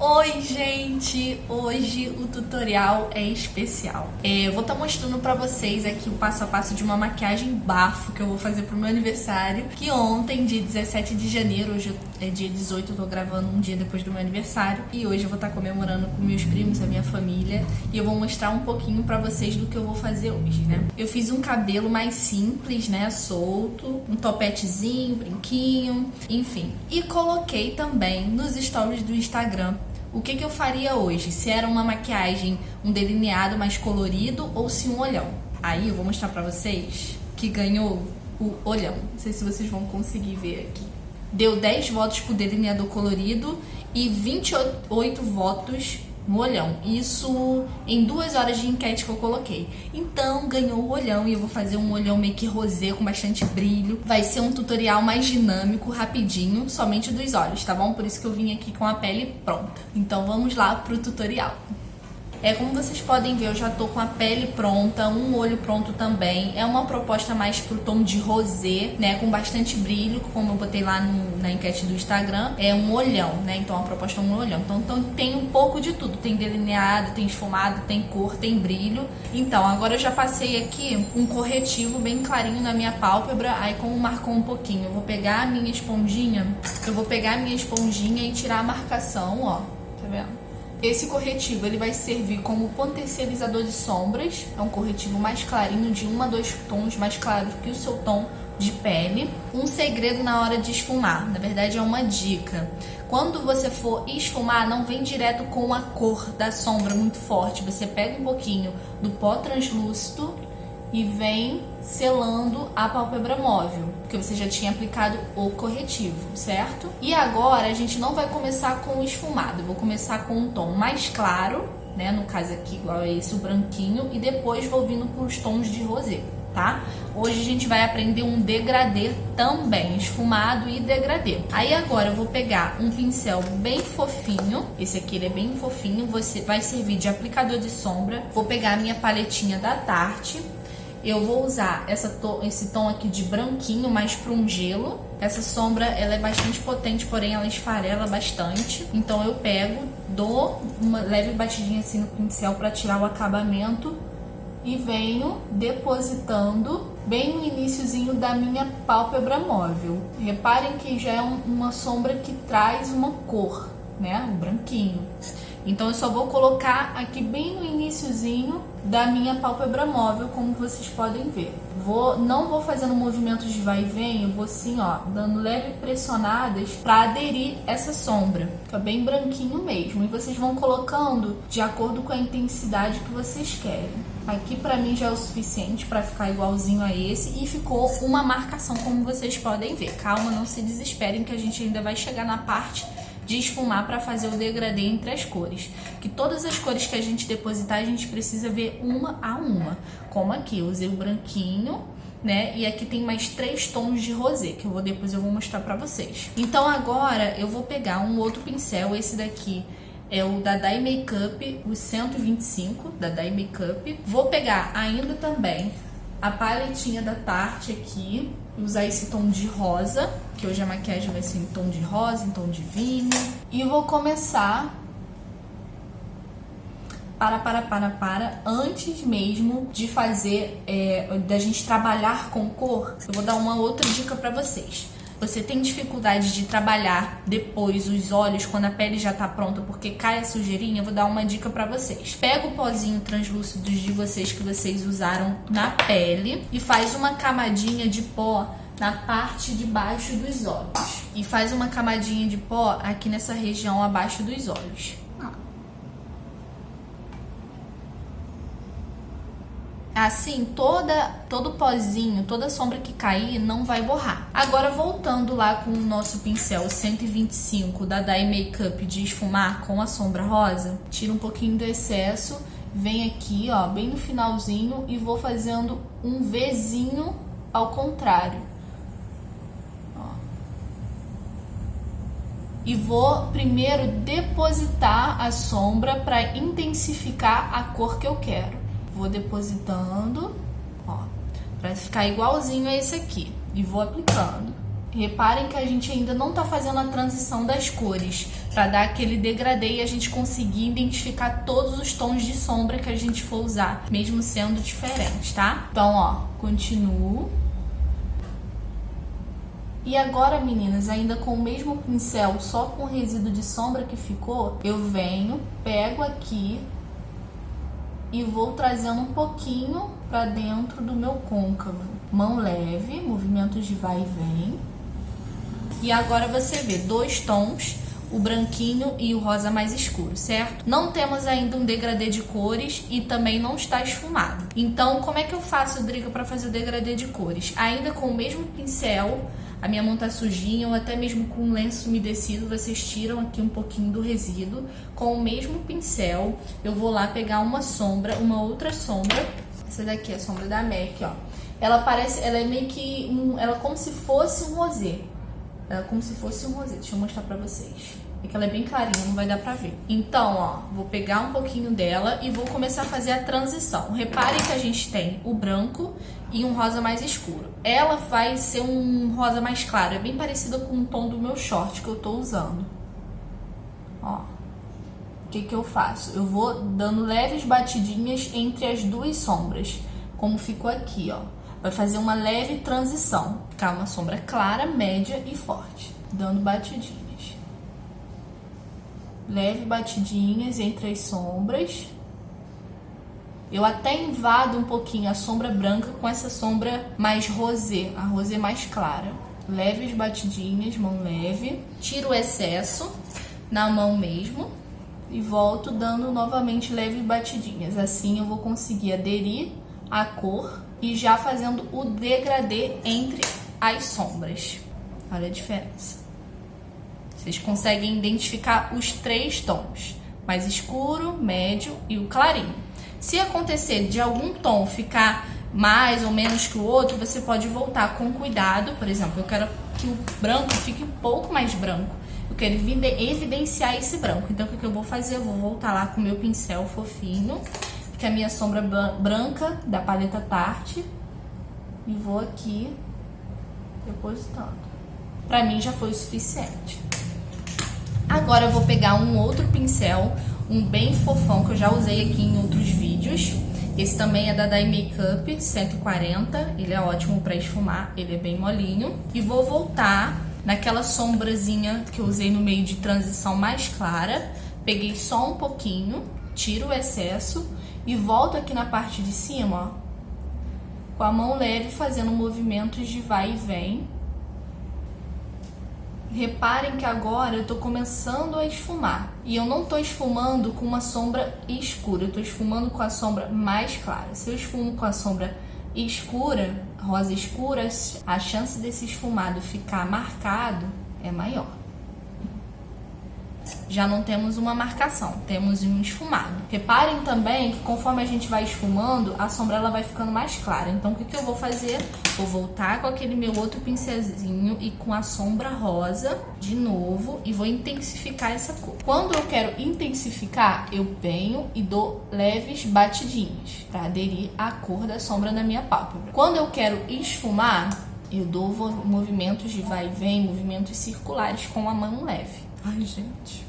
Oi, gente! Hoje o tutorial é especial. Eu vou estar mostrando pra vocês aqui o passo a passo de uma maquiagem bafo que eu vou fazer pro meu aniversário, que ontem, dia 17 de janeiro, hoje é dia 18, eu tô gravando um dia depois do meu aniversário, e hoje eu vou estar comemorando com meus primos, a minha família, e eu vou mostrar um pouquinho pra vocês do que eu vou fazer hoje, né? Eu fiz um cabelo mais simples, né, solto, um topetezinho, brinquinho, enfim. E coloquei também nos stories do Instagram o que eu faria hoje, se era uma maquiagem, um delineado mais colorido ou se um olhão. Aí eu vou mostrar pra vocês que ganhou o olhão. Não sei se vocês vão conseguir ver aqui. Deu 10 votos pro delineador colorido e 28 votos no olhão. Isso em 2 horas de enquete que eu coloquei. Então ganhou o olhão e eu vou fazer um olhão meio que rosé com bastante brilho. Vai ser um tutorial mais dinâmico, rapidinho, somente dos olhos, tá bom? Por isso que eu vim aqui com a pele pronta. Então vamos lá pro tutorial. Como vocês podem ver, eu já tô com a pele pronta, um olho pronto também. É uma proposta mais pro tom de rosé, né? Com bastante brilho, como eu botei lá na enquete do Instagram. É um olhão, né? Então a proposta é um olhão. Então tem um pouco de tudo. Tem delineado, tem esfumado, tem cor, tem brilho. Então, agora eu já passei aqui um corretivo bem clarinho na minha pálpebra. Aí como marcou um pouquinho, eu vou pegar a minha esponjinha. E tirar a marcação, ó. Tá vendo? Esse corretivo ele vai servir como potencializador de sombras. É um corretivo mais clarinho, de 1 a 2 tons mais claros que o seu tom de pele. Um segredo na hora de esfumar, na verdade é uma dica. Quando você for esfumar, não vem direto com a cor da sombra muito forte. Você pega um pouquinho do pó translúcido e vem selando a pálpebra móvel, porque você já tinha aplicado o corretivo, certo? E agora a gente não vai começar com o esfumado, eu vou começar com um tom mais claro, né? No caso aqui, igual a esse, o branquinho, e depois vou vindo para os tons de rosé, tá? Hoje a gente vai aprender um degradê também, esfumado e degradê. Aí agora eu vou pegar um pincel bem fofinho, esse aqui ele é bem fofinho, você vai servir de aplicador de sombra. Vou pegar a minha paletinha da Tarte. Eu vou usar esse tom aqui de branquinho, mais para um gelo. Essa sombra, ela é bastante potente, porém ela esfarela bastante. Então eu pego, dou uma leve batidinha assim no pincel para tirar o acabamento e venho depositando bem no iniciozinho da minha pálpebra móvel. Reparem que já é uma sombra que traz uma cor, né? Um branquinho. Então eu só vou colocar aqui bem no iniciozinho da minha pálpebra móvel, como vocês podem ver. Não vou fazendo movimentos de vai e vem, eu vou assim, ó, dando leve pressionadas para aderir essa sombra. Fica bem branquinho mesmo. E vocês vão colocando de acordo com a intensidade que vocês querem. Aqui pra mim já é o suficiente para ficar igualzinho a esse e ficou uma marcação, como vocês podem ver. Calma, não se desesperem que a gente ainda vai chegar na parte de esfumar para fazer o degradê entre as cores. Que todas as cores que a gente depositar, a gente precisa ver uma a uma. Como aqui, eu usei o branquinho, né? E aqui tem mais 3 tons de rosé, que depois eu vou mostrar para vocês. Então agora eu vou pegar um outro pincel, esse daqui é o da Dye Makeup, o 125 da Dye Makeup. Vou pegar ainda também a paletinha da Tarte aqui, usar esse tom de rosa, que hoje a maquiagem vai ser em tom de rosa, em tom de vinho. E vou começar antes mesmo de fazer, da gente trabalhar com cor, eu vou dar uma outra dica pra vocês. Você tem dificuldade de trabalhar depois os olhos quando a pele já tá pronta porque cai a sujeirinha? Eu vou dar uma dica pra vocês. Pega o pozinho translúcido de vocês que vocês usaram na pele e faz uma camadinha de pó na parte de baixo dos olhos. E faz uma camadinha de pó aqui nessa região abaixo dos olhos. Assim, todo pozinho, toda sombra que cair não vai borrar. Agora, voltando lá com o nosso pincel 125 da Dye Makeup de esfumar com a sombra rosa, tira um pouquinho do excesso, vem aqui, ó, bem no finalzinho e vou fazendo um Vzinho ao contrário. Ó. E vou primeiro depositar a sombra para intensificar a cor que eu quero. Vou depositando, ó, pra ficar igualzinho a esse aqui. E vou aplicando. Reparem que a gente ainda não tá fazendo a transição das cores, para dar aquele degradê e a gente conseguir identificar todos os tons de sombra que a gente for usar, mesmo sendo diferentes, tá? Então, ó, continuo. E agora, meninas, ainda com o mesmo pincel, só com o resíduo de sombra que ficou, eu venho, pego aqui e vou trazendo um pouquinho para dentro do meu côncavo. Mão leve, movimentos de vai e vem. E agora você vê 2 tons, o branquinho e o rosa mais escuro, certo? Não temos ainda um degradê de cores e também não está esfumado. Então, como é que eu faço, Drica, para fazer o degradê de cores? Ainda com o mesmo pincel, a minha mão tá sujinha, ou até mesmo com um lenço umedecido, vocês tiram aqui um pouquinho do resíduo. Com o mesmo pincel, eu vou lá pegar uma sombra, uma outra sombra. Essa daqui é a sombra da MAC, ó. Ela é meio que ela é como se fosse um rosé. Deixa eu mostrar pra vocês. É que ela é bem clarinha, não vai dar pra ver. Então, ó, vou pegar um pouquinho dela e vou começar a fazer a transição. Reparem que a gente tem o branco e um rosa mais escuro. Ela vai ser um rosa mais claro, é bem parecida com o tom do meu short que eu tô usando. Ó, o que que eu faço? Eu vou dando leves batidinhas entre as 2 sombras, como ficou aqui, ó. Vai fazer uma leve transição, ficar uma sombra clara, média e forte, dando batidinhas. Leve batidinhas entre as sombras. Eu até invado um pouquinho a sombra branca com essa sombra mais rosé, a rosé mais clara. Leves batidinhas, mão leve. Tiro o excesso na mão mesmo e volto dando novamente leves batidinhas. Assim eu vou conseguir aderir à cor e já fazendo o degradê entre as sombras. Olha a diferença. Vocês conseguem identificar os 3 tons, mais escuro, médio e o clarinho. Se acontecer de algum tom ficar mais ou menos que o outro, você pode voltar com cuidado. Por exemplo, eu quero que o branco fique um pouco mais branco. Eu quero evidenciar esse branco. Então, o que eu vou fazer? Eu vou voltar lá com o meu pincel fofinho, que é a minha sombra branca da paleta Tarte, e vou aqui depositando. Pra mim já foi o suficiente. Agora eu vou pegar um outro pincel, um bem fofão, que eu já usei aqui em outros vídeos. Esse também é da Dye Makeup 140, ele é ótimo pra esfumar, ele é bem molinho. E vou voltar naquela sombrazinha que eu usei no meio de transição mais clara. Peguei só um pouquinho, tiro o excesso e volto aqui na parte de cima, ó, com a mão leve, fazendo movimentos de vai e vem. Reparem que agora eu tô começando a esfumar. E eu não tô esfumando com uma sombra escura, eu tô esfumando com a sombra mais clara. Se eu esfumo com a sombra escura, rosa escura, a chance desse esfumado ficar marcado é maior. Já não temos uma marcação, temos um esfumado. Reparem também que conforme a gente vai esfumando, a sombra ela vai ficando mais clara. Então o que que eu vou fazer? Vou voltar com aquele meu outro pincelzinho e com a sombra rosa de novo e vou intensificar essa cor. Quando eu quero intensificar, eu venho e dou leves batidinhas para aderir à cor da sombra na minha pálpebra. Quando eu quero esfumar, eu dou movimentos de vai e vem, movimentos circulares com a mão leve. Ai, gente,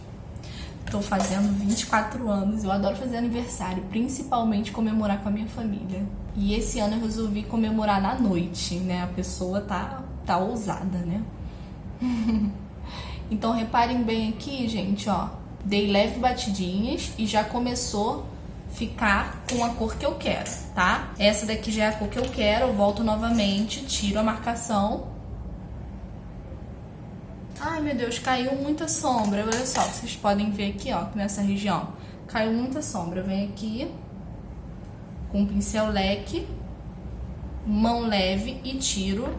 tô fazendo 24 anos, eu adoro fazer aniversário, principalmente comemorar com a minha família. E esse ano eu resolvi comemorar na noite, né? A pessoa tá ousada, né? Então reparem bem aqui, gente, ó. Dei leve batidinhas e já começou a ficar com a cor que eu quero, tá? Essa daqui já é a cor que eu quero, eu volto novamente, tiro a marcação. Ai, meu Deus, caiu muita sombra. Olha só, vocês podem ver aqui, ó, nessa região. Caiu muita sombra. Eu venho aqui com o pincel leque, mão leve e tiro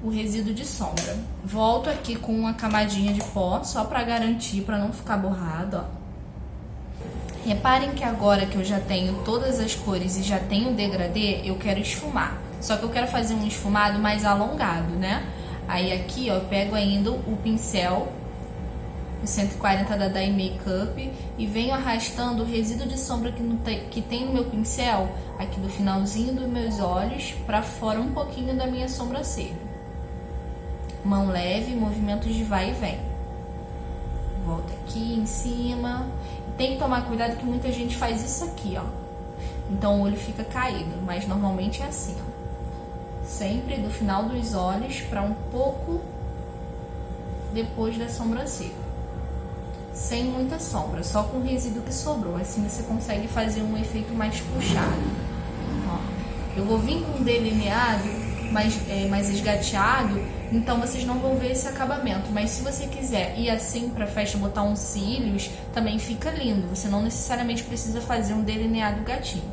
o resíduo de sombra. Volto aqui com uma camadinha de pó, só pra garantir, pra não ficar borrado, ó. Reparem que agora que eu já tenho todas as cores e já tenho o degradê, eu quero esfumar. Só que eu quero fazer um esfumado mais alongado, né? Aí aqui, ó, eu pego ainda o pincel, o 140 da Dye Makeup, e venho arrastando o resíduo de sombra que tem no meu pincel, aqui do finalzinho dos meus olhos, pra fora um pouquinho da minha sobrancelha. mão leve, movimentos de vai e vem. Volta aqui em cima. Tem que tomar cuidado que muita gente faz isso aqui, ó. Então o olho fica caído, mas normalmente é assim, ó. Sempre do final dos olhos para um pouco depois da sobrancelha. Sem muita sombra, só com o resíduo que sobrou. Assim você consegue fazer um efeito mais puxado. Ó, eu vou vir com um delineado mais esgateado, então vocês não vão ver esse acabamento. Mas se você quiser ir assim pra festa, botar uns cílios, também fica lindo. Você não necessariamente precisa fazer um delineado gatinho.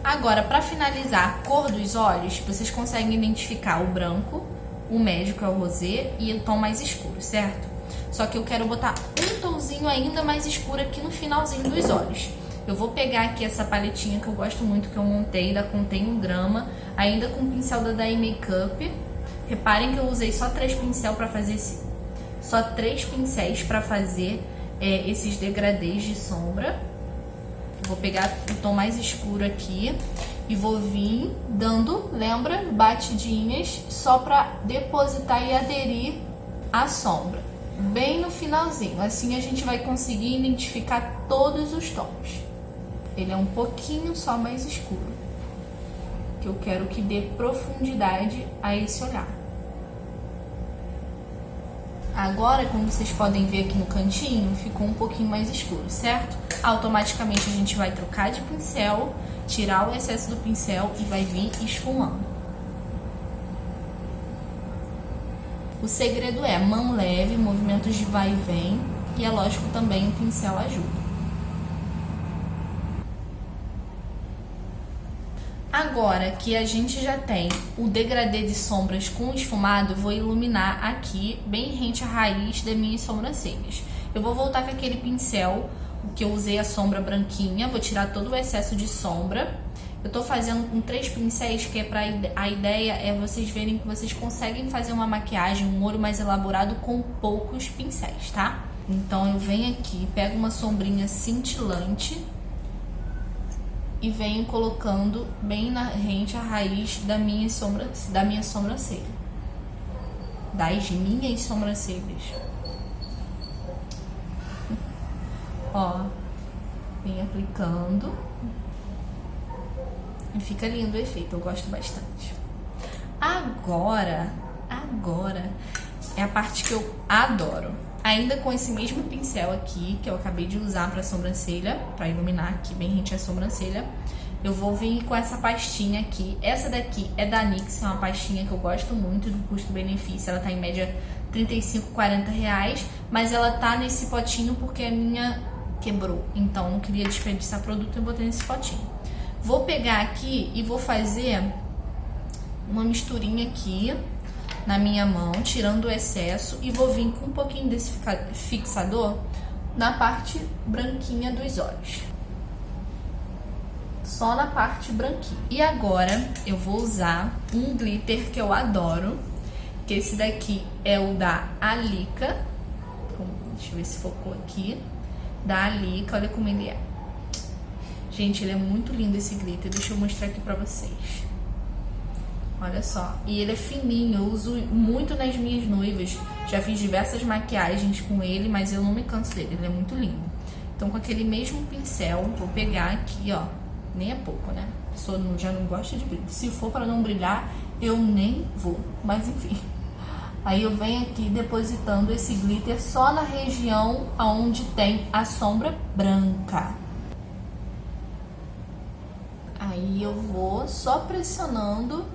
Agora, pra finalizar a cor dos olhos, vocês conseguem identificar o branco, o médio, que é o rosé, e o tom mais escuro, certo? Só que eu quero botar um tomzinho ainda mais escuro aqui no finalzinho dos olhos. Eu vou pegar aqui essa paletinha que eu gosto muito, que eu montei, da Contém 1 grama, ainda com o pincel da Dai Makeup. Reparem que eu usei só 3 pincéis para fazer esses degradês de sombra. Vou pegar o tom mais escuro aqui e vou vir dando, lembra, batidinhas só para depositar e aderir a sombra. Bem no finalzinho, assim a gente vai conseguir identificar todos os tons. Ele é um pouquinho só mais escuro, que eu quero que dê profundidade a esse olhar. Agora, como vocês podem ver aqui no cantinho, ficou um pouquinho mais escuro, certo? Automaticamente a gente vai trocar de pincel, tirar o excesso do pincel e vai vir esfumando. O segredo é mão leve, movimentos de vai e vem, e é lógico também o pincel ajuda. Agora que a gente já tem o degradê de sombras com esfumado, eu vou iluminar aqui, bem rente à raiz das minhas sobrancelhas. Eu vou voltar com aquele pincel que eu usei a sombra branquinha, vou tirar todo o excesso de sombra. Eu tô fazendo com 3 pincéis, que é a ideia é vocês verem que vocês conseguem fazer uma maquiagem, um olho mais elaborado com poucos pincéis, tá? Então eu venho aqui, pego uma sombrinha cintilante e venho colocando bem na rente a raiz da minha sobrancelha. Das minhas sobrancelhas. Ó, vem aplicando. E fica lindo o efeito, eu gosto bastante. Agora é a parte que eu adoro. Ainda com esse mesmo pincel aqui, que eu acabei de usar para sobrancelha, para iluminar aqui bem rente à sobrancelha, eu vou vir com essa pastinha aqui. Essa daqui é da NYX, é uma pastinha que eu gosto muito do custo-benefício. Ela tá em média R$35, R$40, mas ela tá nesse potinho porque a minha quebrou. Então eu não queria desperdiçar produto e botei nesse potinho. Vou pegar aqui e vou fazer uma misturinha aqui na minha mão, tirando o excesso, e vou vir com um pouquinho desse fixador na parte branquinha dos olhos. Só na parte branquinha. E agora eu vou usar um glitter que eu adoro, que esse daqui é o da Alica. Deixa eu ver se focou aqui. Da Alica, olha como ele é. Gente, ele é muito lindo esse glitter. Deixa eu mostrar aqui pra vocês. Olha só. E ele é fininho. Eu uso muito nas minhas noivas. Já fiz diversas maquiagens com ele, mas eu não me canso dele. Ele é muito lindo. Então, com aquele mesmo pincel, vou pegar aqui, ó. Nem é pouco, né? A pessoa já não gosta de brilho. Se for pra não brilhar, eu nem vou. Mas, enfim. Aí eu venho aqui depositando esse glitter só na região onde tem a sombra branca. Aí eu vou só pressionando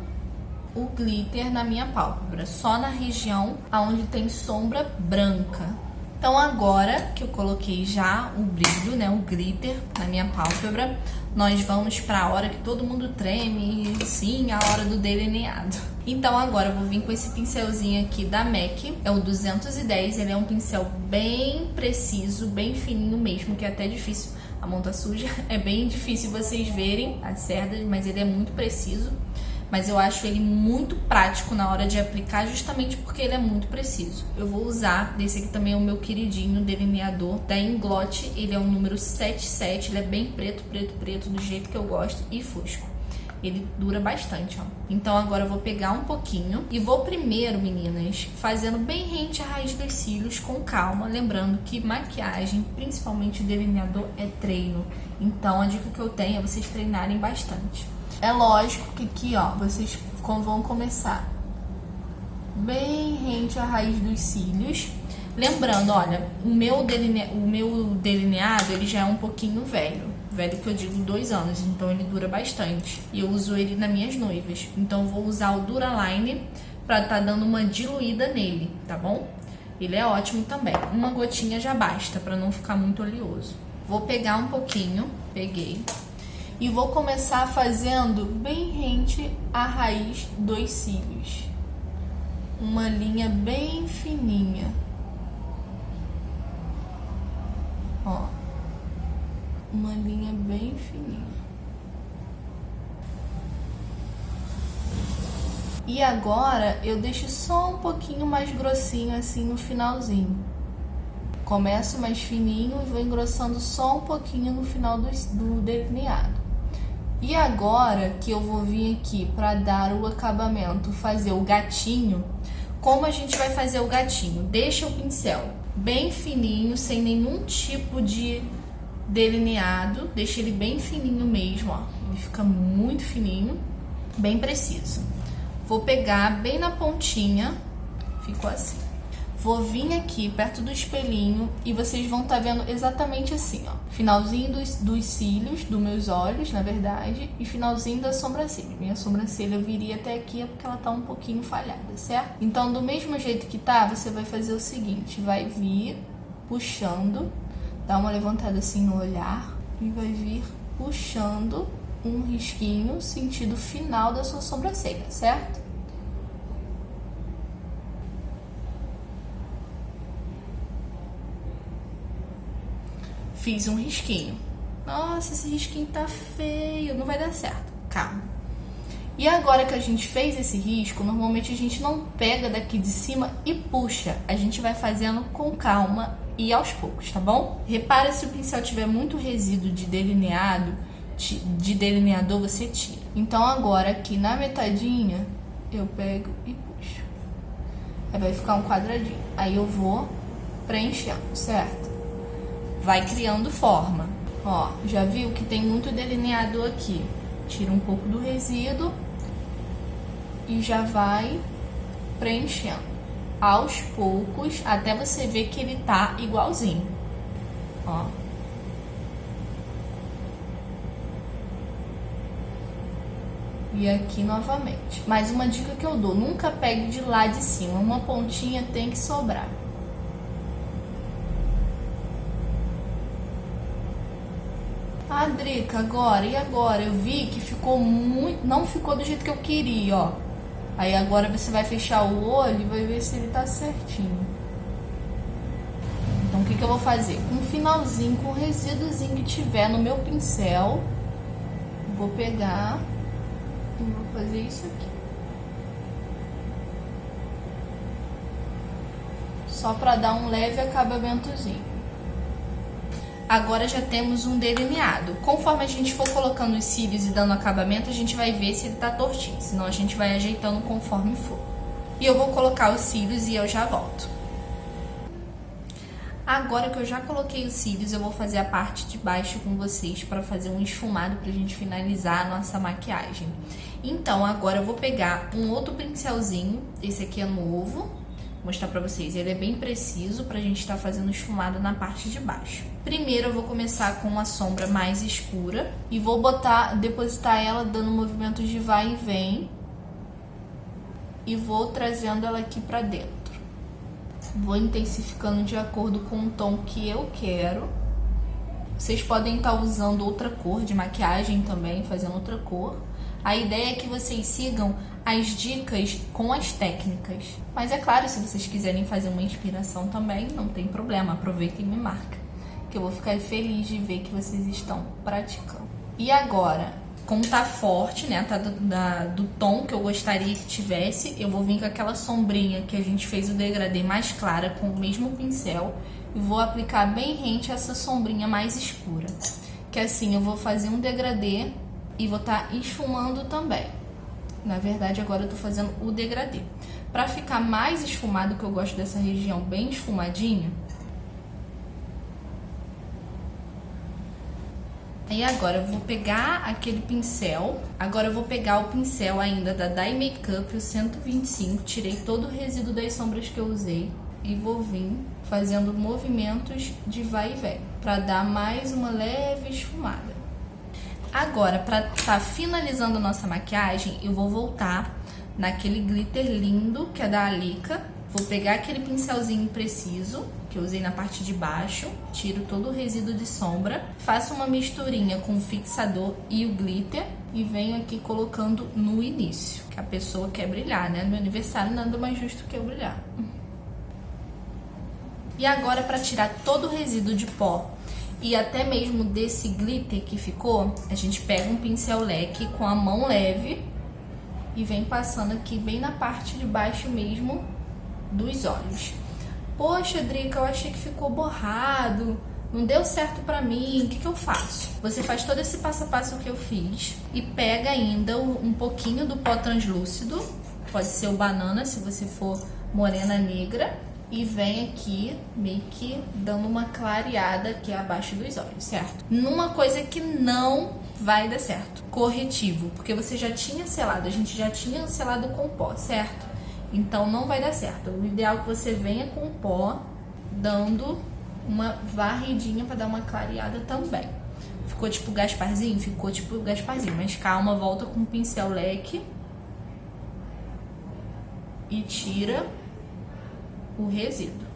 o glitter na minha pálpebra, só na região onde tem sombra branca. Então agora que eu coloquei já o brilho, né, o glitter na minha pálpebra, nós vamos para a hora que todo mundo treme, sim, a hora do delineado. Então agora eu vou vir com esse pincelzinho aqui da MAC, é o 210, ele é um pincel bem preciso, bem fininho mesmo, que é até difícil. A mão tá suja, é bem difícil vocês verem as cerdas, mas ele é muito preciso. Mas eu acho ele muito prático na hora de aplicar, justamente porque ele é muito preciso. Eu vou usar, desse aqui também é o meu queridinho delineador da Inglot, ele é o número 77, ele é bem preto, preto, preto, do jeito que eu gosto, e fusco. Ele dura bastante, ó. Então agora eu vou pegar um pouquinho e vou primeiro, meninas, fazendo bem rente à raiz dos cílios com calma. Lembrando que maquiagem, principalmente o delineador, é treino. Então a dica que eu tenho é vocês treinarem bastante. É lógico que aqui, ó, vocês vão começar bem rente à raiz dos cílios. Lembrando, olha, o meu delineado, ele já é um pouquinho velho. Velho que eu digo 2 anos, então ele dura bastante. E eu uso ele nas minhas noivas. Então eu vou usar o Duraline pra tá dando uma diluída nele, tá bom? Ele é ótimo também. Uma gotinha já basta, pra não ficar muito oleoso. Vou pegar um pouquinho, peguei. E vou começar fazendo bem rente à raiz dos cílios. Uma linha bem fininha. Ó. Uma linha bem fininha. E agora eu deixo só um pouquinho mais grossinho assim no finalzinho. Começo mais fininho e vou engrossando só um pouquinho no final do delineado. E agora que eu vou vir aqui para dar o acabamento, fazer o gatinho, como a gente vai fazer o gatinho? Deixa o pincel bem fininho, sem nenhum tipo de delineado, deixa ele bem fininho mesmo, ó. Ele fica muito fininho, bem preciso. Vou pegar bem na pontinha, ficou assim. Vou vir aqui perto do espelhinho e vocês vão estar vendo exatamente assim, ó. Finalzinho dos cílios, dos meus olhos, na verdade, e finalzinho da sobrancelha. Minha sobrancelha viria até aqui porque ela tá um pouquinho falhada, certo? Então, do mesmo jeito que tá, você vai fazer o seguinte, vai vir puxando, dá uma levantada assim no olhar e vai vir puxando um risquinho sentido final da sua sobrancelha, certo? Fiz um risquinho. Nossa, esse risquinho tá feio, não vai dar certo. Calma. E agora que a gente fez esse risco, normalmente a gente não pega daqui de cima e puxa. A gente vai fazendo com calma e aos poucos, tá bom? Repara se o pincel tiver muito resíduo de delineado, de delineador, você tira. Então agora aqui na metadinha, eu pego e puxo. Aí vai ficar um quadradinho. Aí eu vou preenchendo, certo? Vai criando forma. Ó, já viu que tem muito delineador aqui. Tira um pouco do resíduo e já vai preenchendo aos poucos, até você ver que ele tá igualzinho. Ó. E aqui novamente. Mais uma dica que eu dou, nunca pegue de lá de cima, uma pontinha tem que sobrar. Ah, Drica, e agora? Eu vi que ficou muito... Não ficou do jeito que eu queria, ó. Aí agora você vai fechar o olho e vai ver se ele tá certinho. Então o que eu vou fazer? Com um finalzinho, com o resíduozinho que tiver no meu pincel, vou pegar e vou fazer isso aqui. Só pra dar um leve acabamentozinho. Agora já temos um delineado. Conforme a gente for colocando os cílios e dando acabamento, a gente vai ver se ele tá tortinho. Senão a gente vai ajeitando conforme for. E eu vou colocar os cílios e eu já volto. Agora que eu já coloquei os cílios, eu vou fazer a parte de baixo com vocês para fazer um esfumado pra gente finalizar a nossa maquiagem. Então agora eu vou pegar um outro pincelzinho. Esse aqui é novo. Mostrar pra vocês, ele é bem preciso pra gente estar fazendo esfumado na parte de baixo. Primeiro eu vou começar com uma sombra mais escura e vou depositar ela dando movimentos de vai e vem e vou trazendo ela aqui pra dentro. Vou intensificando de acordo com o tom que eu quero. Vocês podem estar usando outra cor de maquiagem também, fazendo outra cor. A ideia é que vocês sigam as dicas com as técnicas. Mas é claro, se vocês quiserem fazer uma inspiração também, não tem problema, aproveitem e me marca, que eu vou ficar feliz de ver que vocês estão praticando. E agora, como tá forte, né, tá do tom que eu gostaria que tivesse, eu vou vir com aquela sombrinha que a gente fez o degradê mais clara com o mesmo pincel e vou aplicar bem rente essa sombrinha mais escura. Que assim, eu vou fazer um degradê e vou estar esfumando também. Na verdade, agora eu tô fazendo o degradê. Pra ficar mais esfumado, que eu gosto dessa região bem esfumadinha. E agora eu vou pegar aquele pincel. Agora eu vou pegar o pincel ainda da Dye Makeup, o 125. Tirei todo o resíduo das sombras que eu usei. E vou vir fazendo movimentos de vai e vem, pra dar mais uma leve esfumada. Agora, pra tá finalizando a nossa maquiagem, eu vou voltar naquele glitter lindo, que é da Alica. Vou pegar aquele pincelzinho preciso, que eu usei na parte de baixo, tiro todo o resíduo de sombra, faço uma misturinha com o fixador e o glitter e venho aqui colocando no início, que a pessoa quer brilhar, né? No aniversário nada mais justo que eu brilhar. E agora, para tirar todo o resíduo de pó e até mesmo desse glitter que ficou, a gente pega um pincel leque com a mão leve e vem passando aqui bem na parte de baixo mesmo dos olhos. Poxa, Drica, eu achei que ficou borrado, não deu certo pra mim, o que que eu faço? Você faz todo esse passo a passo que eu fiz e pega ainda um pouquinho do pó translúcido, pode ser o banana se você for morena negra, e vem aqui meio que dando uma clareada aqui abaixo dos olhos, certo? Numa coisa que não vai dar certo, corretivo, porque você já tinha selado, a gente já tinha selado com pó, certo? Então não vai dar certo. O ideal é que você venha com o pó, dando uma varridinha pra dar uma clareada também. Ficou tipo Gasparzinho? Ficou tipo Gasparzinho, mas calma, volta com o pincel leque e tira o resíduo.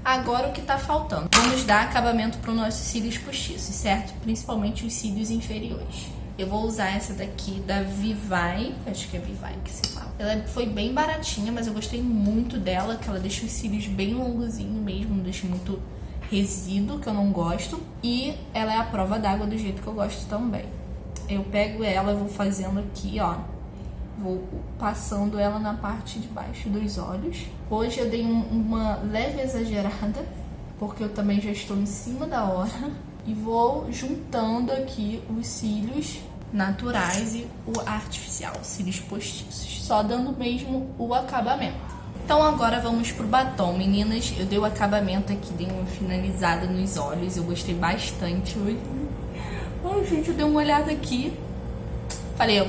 Agora o que tá faltando? Vamos dar acabamento para os nossos cílios postiços, certo? Principalmente os cílios inferiores. Eu vou usar essa daqui da Vivai, acho que é Vivai que se fala. Ela foi bem baratinha, mas eu gostei muito dela, que ela deixa os cílios bem longozinho mesmo, não deixa muito resíduo, que eu não gosto. E ela é a prova d'água do jeito que eu gosto também. Eu pego ela, vou fazendo aqui, ó. Vou passando ela na parte de baixo dos olhos. Hoje eu dei uma leve exagerada, porque eu também já estou em cima da hora. E vou juntando aqui os cílios naturais e o artificial, os cílios postiços. Só dando mesmo o acabamento. Então agora vamos pro batom, meninas. Eu dei o acabamento aqui, dei uma finalizada nos olhos. Eu gostei bastante hoje. Ai, gente, eu dei uma olhada aqui. Falei, eu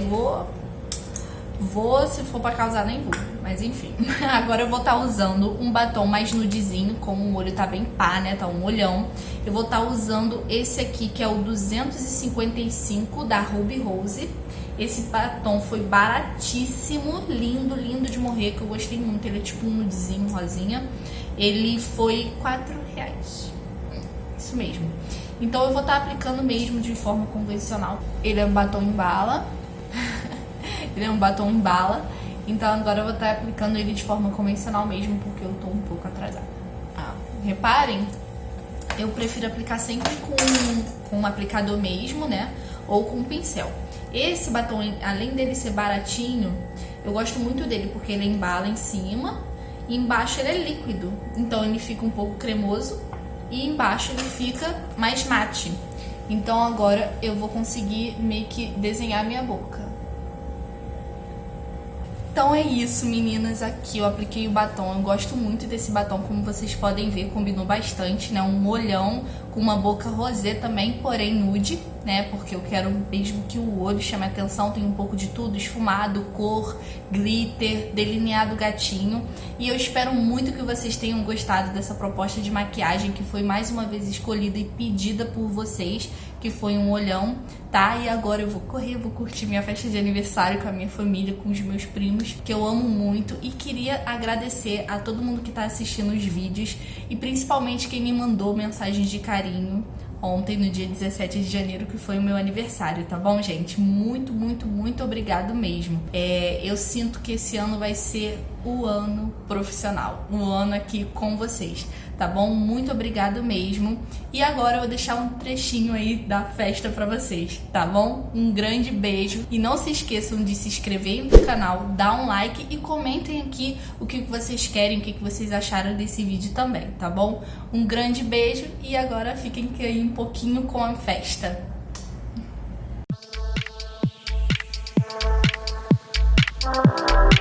vou, se for pra causar, nem vou. Mas enfim. Agora eu vou estar usando um batom mais nudezinho, como o olho tá bem pá, né? Tá um olhão. Eu vou estar usando esse aqui, que é o 255 da Ruby Rose. Esse batom foi baratíssimo, lindo, lindo de morrer, que eu gostei muito. Ele é tipo um nudezinho, rosinha. Ele foi R$4. Isso mesmo. Então eu vou estar aplicando mesmo de forma convencional. Ele é um batom em bala. Ele é um batom em bala. Então agora eu vou estar aplicando ele de forma convencional mesmo, porque eu tô um pouco atrasada. Reparem, eu prefiro aplicar sempre com um aplicador mesmo, né? Ou com um pincel. Esse batom, além dele ser baratinho, eu gosto muito dele porque ele embala em cima e embaixo ele é líquido. Então ele fica um pouco cremoso e embaixo ele fica mais mate. Então agora eu vou conseguir meio que desenhar minha boca. Então é isso, meninas, aqui eu apliquei o batom, eu gosto muito desse batom, como vocês podem ver, combinou bastante, né, um olhão com uma boca rosé também, porém nude, né, porque eu quero mesmo que o olho chame a atenção, tem um pouco de tudo, esfumado, cor, glitter, delineado gatinho, e eu espero muito que vocês tenham gostado dessa proposta de maquiagem, que foi mais uma vez escolhida e pedida por vocês, que foi um olhão, tá? E agora eu vou correr, vou curtir minha festa de aniversário com a minha família, com os meus primos, que eu amo muito. E queria agradecer a todo mundo que tá assistindo os vídeos e principalmente quem me mandou mensagens de carinho ontem, no dia 17 de janeiro, que foi o meu aniversário, tá bom, gente? Muito, muito, muito obrigado mesmo. Eu sinto que esse ano vai ser o ano profissional, o ano aqui com vocês, tá bom? Muito obrigado mesmo. E agora eu vou deixar um trechinho aí da festa pra vocês, tá bom? Um grande beijo. E não se esqueçam de se inscrever no canal, dar um like e comentem aqui o que vocês querem, o que vocês acharam desse vídeo também, tá bom? Um grande beijo e agora fiquem aí um pouquinho com a festa. Tchau!